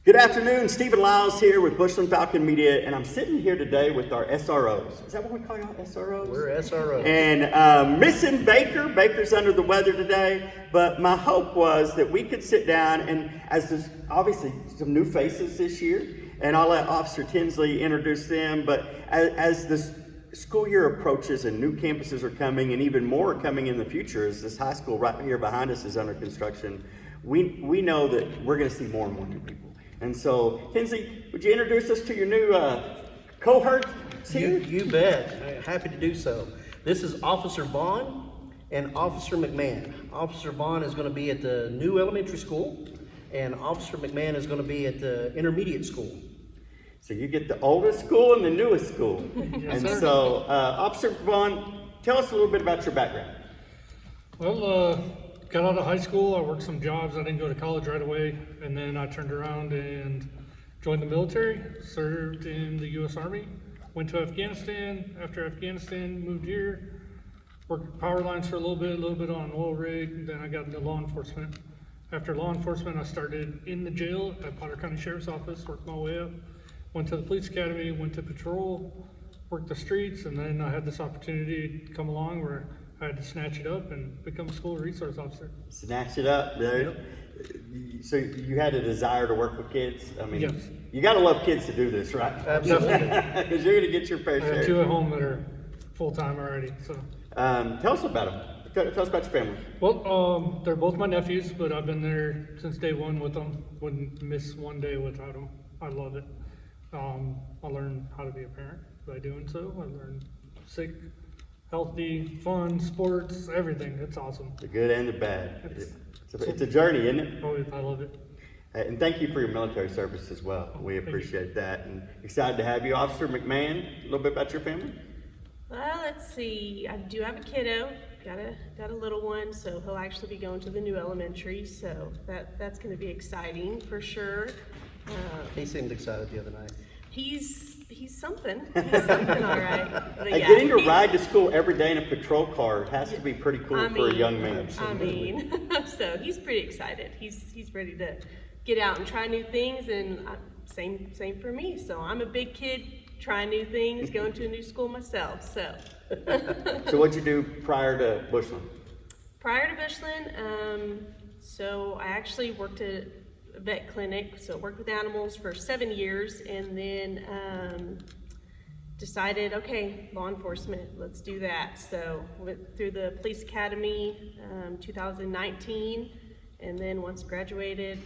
Good afternoon, Stephen Lyles here with Bushland Falcon Media, and I'm sitting here today with our SROs. Is that what we call y'all, SROs? We're SROs. And missing Baker. Baker's under the weather today, but my hope was that we could sit down and, as there's obviously some new faces this year, and I'll let Officer Tinsley introduce them, but as this school year approaches and new campuses are coming and even more are coming in the future as this high school right here behind us is under construction, we know that we're going to see more and more new people. And so, Tinsley, would you introduce us to your new cohort here? You bet. Happy to do so. This is Officer Vaughn and Officer McMahon. Officer Vaughn is going to be at the new elementary school, and Officer McMahon is going to be at the intermediate school. So you get the oldest school and the newest school. Yes, and sir. so, Officer Vaughn, tell us a little bit about your background. Well, got out of high school, I worked some jobs, I didn't go to college right away, and then I turned around and joined the military, served in the U.S. Army, went to Afghanistan. After Afghanistan, moved here, worked with power lines for a little bit on an oil rig, then I got into law enforcement. After law enforcement, I started in the jail at Potter County Sheriff's Office, worked my way up, went to the police academy, went to patrol, worked the streets, and then I had this opportunity to come along where I had to snatch it up and become a school resource officer. Snatch it up. There. So you had a desire to work with kids? I mean, Yes. You got to love kids to do this, right? Absolutely. Because you're going to get your fair I have share. two at home that are full-time already, so. Tell us about them. Tell us about your family. Well, they're both my nephews, but I've been there since day one with them. Wouldn't miss one day without them. I love it. I learned how to be a parent by doing so. I learned sick, healthy, fun, sports, everything. It's awesome. The good and the bad. It's a journey, isn't it? Oh, I love it. And thank you for your military service as well. We Thank you. appreciate that. And excited to have you. Officer McMahon, a little bit about your family. Well, let's see. I do have a kiddo. Got a little one, so he'll actually be going to the new elementary. So that's going to be exciting for sure. He seemed excited the other night. He's something. He's something, all right. But Hey, yeah, getting to ride to school every day in a patrol car has to be pretty cool I for a mean, young man. So he's pretty excited. He's ready to get out and try new things, and same for me. So I'm a big kid, trying new things, going to a new school myself. So. So what'd you do prior to Bushland? Prior to Bushland, so I actually worked at a vet clinic, so worked with animals for 7 years, and then decided, okay, law enforcement, let's do that. So went through the police academy 2019, and then once graduated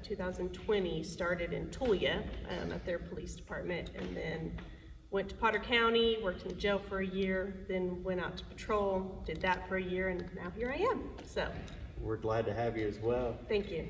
2020, started in Tulia at their police department, and then went to Potter County, worked in jail for a year, then went out to patrol, did that for a year, and now here I am. So, We're glad to have you as well. thank you.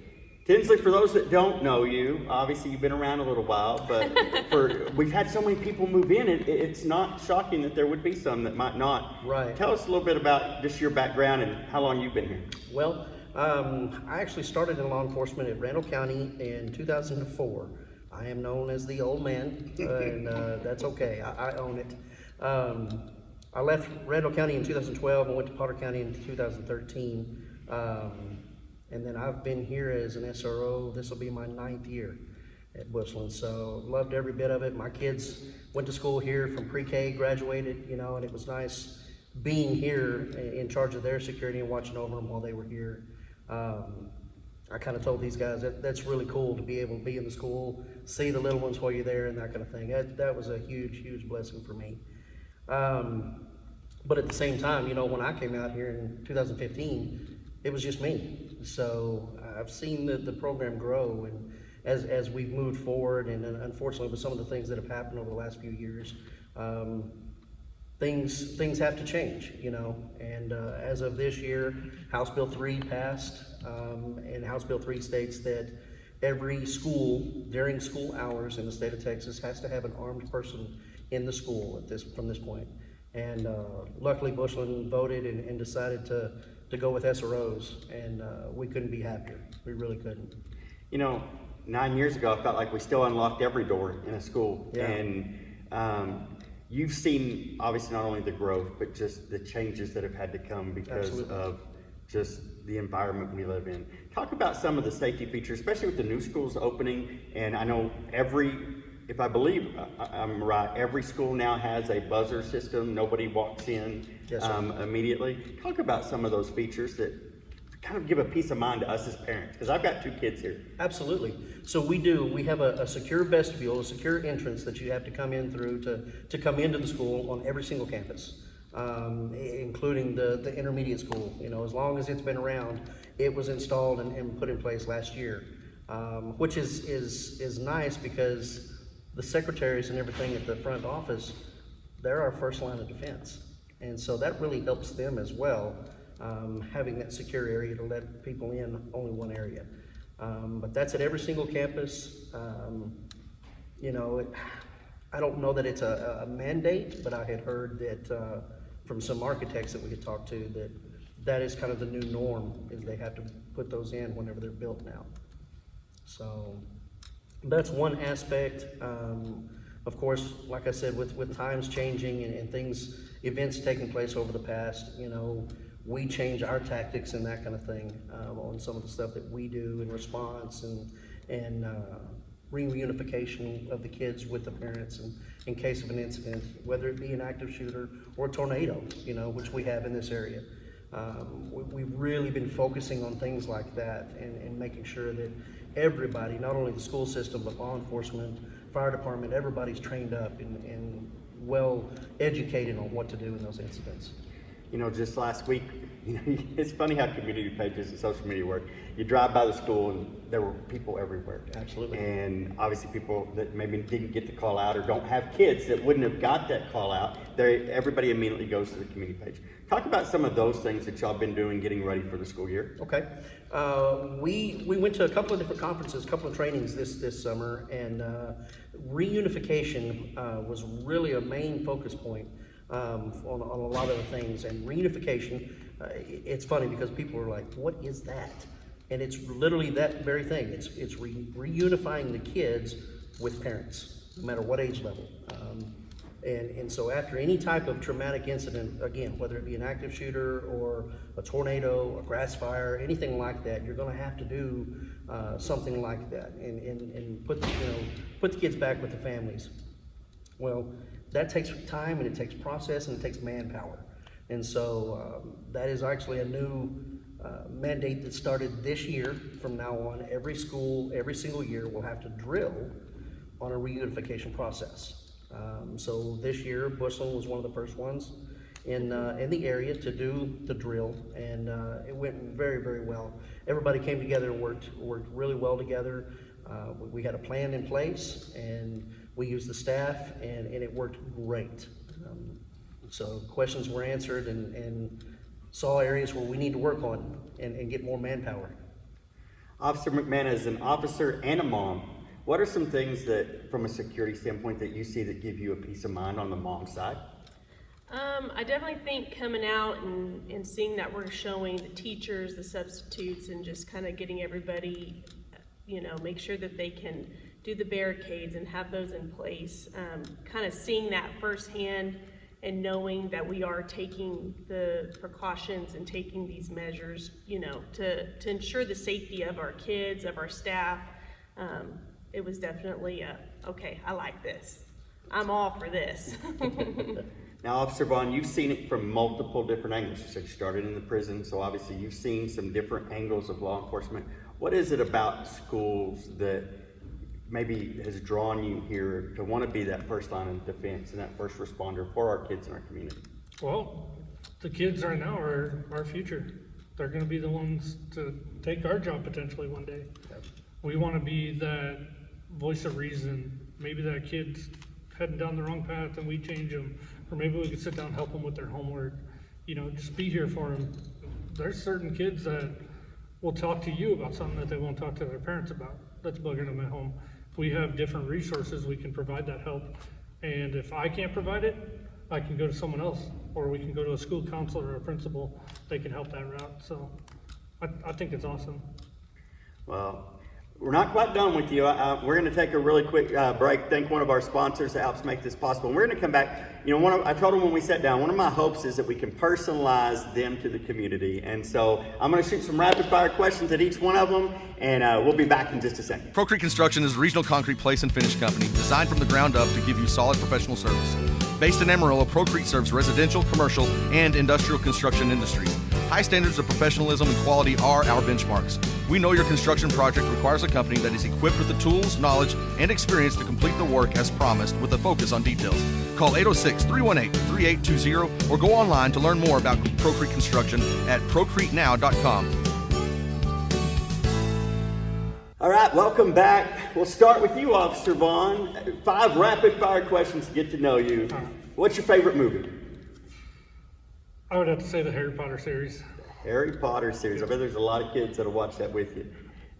Tinsley, for those that don't know you, obviously you've been around a little while, but we've had so many people move in, and it's not shocking that there would be some that might not. Right. Tell us a little bit about just your background and how long you've been here. Well, I actually started in law enforcement at Randall County in 2004. I am known as the old man, and that's okay. I own it. I left Randall County in 2012 and went to Potter County in 2013. And then I've been here as an SRO. This will be my 9th year at Bushland, so loved every bit of it. My kids went to school here from pre-K, graduated, and it was nice being here in charge of their security and watching over them while they were here. I kind of told these guys that's really cool to be able to be in the school, see the little ones while you're there and that kind of thing. That was a huge blessing for me. But at the same time, when I came out here in 2015, it was just me. So I've seen the program grow, and as we've moved forward, and unfortunately with some of the things that have happened over the last few years, things have to change, and as of this year, House Bill 3 passed, and House Bill 3 states that every school during school hours in the state of Texas has to have an armed person in the school from this point. And luckily Bushland voted and decided to go with SROs, and we couldn't be happier. We really couldn't. 9 years ago, I felt like we still unlocked every door in a school. Yeah. And you've seen, obviously, not only the growth, but just the changes that have had to come because Absolutely. of just the environment we live in. Talk about some of the safety features, especially with the new schools opening. And I know if I believe I'm right, every school now has a buzzer system. Nobody walks in Yes, sir. Immediately. Talk about some of those features that kind of give a peace of mind to us as parents, because I've got 2 kids here. Absolutely. So we have a secure vestibule, a secure entrance that you have to come in through to come into the school on every single campus, including the intermediate school. You know, as long as it's been around, it was installed and put in place last year, which is nice because the secretaries and everything at the front office, they're our first line of defense. And so that really helps them as well, having that secure area to let people in only one area. But that's at every single campus. You know, I don't know that it's a mandate, but I had heard that from some architects that we had talked to that is kind of the new norm, is they have to put those in whenever they're built now. So that's one aspect. Of course, like I said, with times changing and events taking place over the past, you know, we change our tactics and that kind of thing on some of the stuff that we do in response and reunification of the kids with the parents in case of an incident, whether it be an active shooter or a tornado, you know, which we have in this area. We've really been focusing on things like that and making sure that everybody, not only the school system, but law enforcement, fire department, everybody's trained up and well educated on what to do in those incidents. You know, just last week, you know, it's funny how community pages and social media work. You drive by the school and there were people everywhere. Absolutely. And obviously people that maybe didn't get the call out or don't have kids that wouldn't have got that call out, everybody immediately goes to the community page. Talk about some of those things that y'all been doing getting ready for the school year. Okay. We went to a couple of different conferences, a couple of trainings this summer, and reunification was really a main focus point on a lot of the things. And reunification, it's funny because people are like, what is that? And it's literally that very thing. It's reunifying the kids with parents, no matter what age level. And so after any type of traumatic incident, again, whether it be an active shooter or a tornado, a grass fire, anything like that, you're gonna have to do something like that and put the kids back with the families. Well, that takes time and it takes process and it takes manpower. And so that is actually a new mandate that started this year. From now on, every school, every single year will have to drill on a reunification process. So this year, Bushland was one of the first ones in the area to do the drill, and it went very, very well. Everybody came together and worked really well together. We had a plan in place, and we used the staff, and it worked great. So questions were answered and saw areas where we need to work on and get more manpower. Officer McMahon, as an officer and a mom, what are some things that, from a security standpoint, that you see that give you a peace of mind on the mom side? I definitely think coming out and seeing that we're showing the teachers, the substitutes, and just kind of getting everybody, you know, make sure that they can do the barricades and have those in place. Kind of seeing that firsthand and knowing that we are taking the precautions and taking these measures, you know, to ensure the safety of our kids, of our staff. It was definitely okay, I like this. I'm all for this. Now, Officer Vaughn, you've seen it from multiple different angles. You said you started in the prison, so obviously you've seen some different angles of law enforcement. What is it about schools that maybe has drawn you here to want to be that first line of defense and that first responder for our kids in our community? Well, the kids right now are our future. They're gonna be the ones to take our job potentially one day. We wanna be that voice of reason. Maybe that kid's heading down the wrong path and we change them. Or maybe we could sit down and help them with their homework. You know, just be here for them. There's certain kids that will talk to you about something that they won't talk to their parents about. That's bugging them at home. We have different resources. We can provide that help. And if I can't provide it, I can go to someone else, or we can go to a school counselor or a principal. They can help that route. So I think it's awesome. Well, We're not quite done with you. We're going to take a really quick break. Thank one of our sponsors that helps make this possible. And we're going to come back. You know, I told them when we sat down, one of my hopes is that we can personalize them to the community. And so I'm going to shoot some rapid fire questions at each one of them, and we'll be back in just a second. Procrete Construction is a regional concrete place and finish company designed from the ground up to give you solid professional service. Based in Amarillo, Procrete serves residential, commercial, and industrial construction industries. High standards of professionalism and quality are our benchmarks. We know your construction project requires a company that is equipped with the tools, knowledge, and experience to complete the work as promised with a focus on details. Call 806-318-3820 or go online to learn more about Procrete Construction at procretenow.com. All right, welcome back. We'll start with you, Officer Vaughn. 5 rapid-fire questions to get to know you. What's your favorite movie? I would have to say the Harry Potter series. The Harry Potter series. I bet there's a lot of kids that'll watch that with you.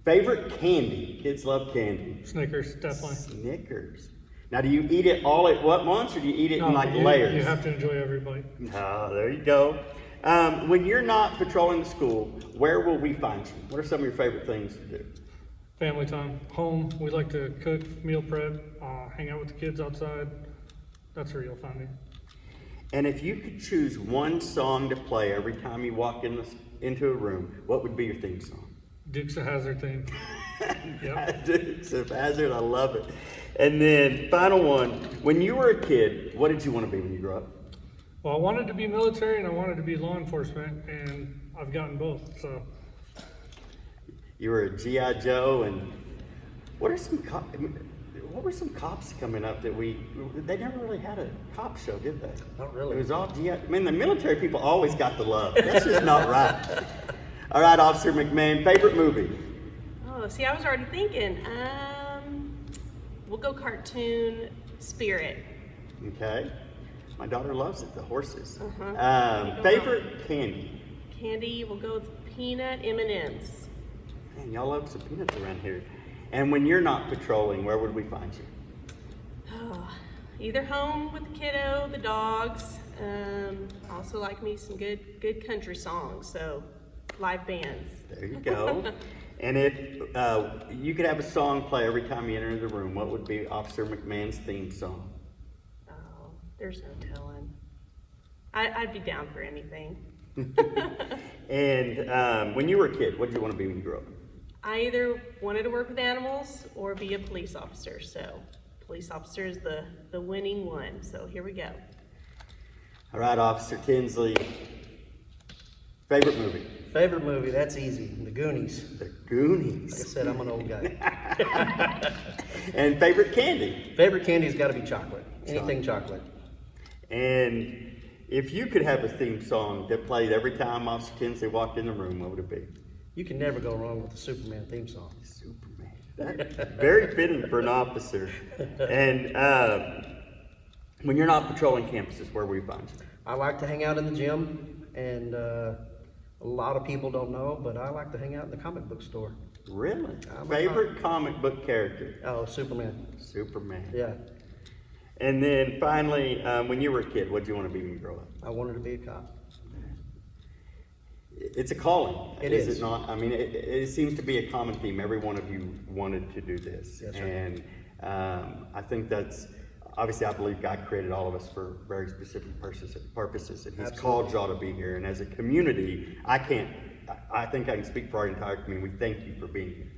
Favorite candy? Kids love candy. Snickers, definitely. Snickers. Now, do you eat it all at once, or do you eat it in like layers? You have to enjoy every bite. Oh, there you go. When you're not patrolling the school, where will we find you? What are some of your favorite things to do? Family time, home. We like to cook, meal prep, hang out with the kids outside. That's where you'll find me. And if you could choose one song to play every time you walk into a room, what would be your theme song? Dukes of Hazzard theme. Yep. Dukes of Hazzard, I love it. And then final one, when you were a kid, what did you want to be when you grew up? Well, I wanted to be military and I wanted to be law enforcement, and I've gotten both. So you were a G.I. Joe, and what were some cops coming up that they never really had a cop show, did they? Not really. It was all G.I. I mean, the military people always got the love. That's just not right. All right, Officer McMahon, favorite movie? Oh, see, I was already thinking. We'll go cartoon Spirit. Okay. My daughter loves it, the horses. Uh-huh. Favorite candy? Candy, we'll go with peanut M&Ms. Man, y'all love some peanuts around here. And when you're not patrolling, where would we find you? Oh, either home with the kiddo, the dogs. Also like me some good country songs, so live bands. There you go. And if you could have a song play every time you enter the room, what would be Officer McMahon's theme song? Oh, there's no telling. I'd be down for anything. And when you were a kid, what did you want to be when you grew up? I either wanted to work with animals or be a police officer. So police officer is the winning one. So here we go. All right, Officer Tinsley. Favorite movie? Favorite movie, that's easy. The Goonies. The Goonies. Like I said, I'm an old guy. And favorite candy? Favorite candy's got to be chocolate. Anything chocolate. And if you could have a theme song that played every time Officer Tinsley walked in the room, what would it be? You can never go wrong with the Superman theme song. Superman. That's very fitting for an officer. And when you're not patrolling campuses, where will we find you? I like to hang out in the gym, and a lot of people don't know, but I like to hang out in the comic book store. Really? I'm a Favorite comic book character? Oh, Superman. Superman. Yeah, And then finally, when you were a kid, what did you want to be when you grow up? I wanted to be a cop. It's a calling. It is is. it not? I mean, it seems to be a common theme. Every one of you wanted to do this. Yes, sir. And I think that's, obviously I believe God created all of us for very specific purposes. And He's Absolutely. called y'all to be here. And as a community, I think I can speak for our entire community. We thank you for being here.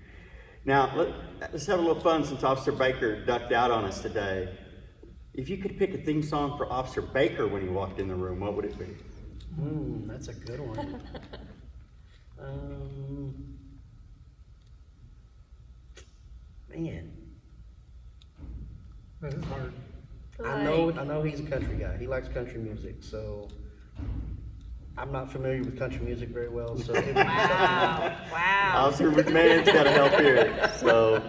Now, let's have a little fun since Officer Baker ducked out on us today. If you could pick a theme song for Officer Baker when he walked in the room, what would it be? That's a good one. Man, That is hard. I know he's a country guy. He likes country music, so I'm not familiar with country music very well. So it would be Wow. Wow. Officer McMahon's got to help here. So.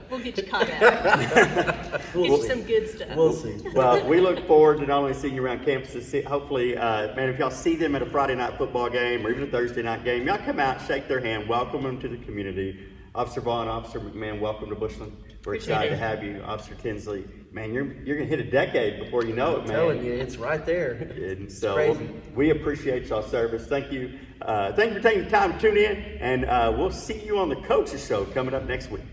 We'll get you caught up. Get you some good stuff. We'll see. Well, we look forward to not only seeing you around campuses, hopefully, man, if y'all see them at a Friday night football game or even a Thursday night game, y'all come out, shake their hand, welcome them to the community. Officer Vaughn, Officer McMahon, welcome to Bushland. We're excited to have you. Officer Tinsley, man, you're going to hit a decade before you know it, I'm man. telling you, it's right there. And It's so crazy. we appreciate y'all's service. Thank you. Thank you for taking the time to tune in, and we'll see you on the Coaches Show coming up next week.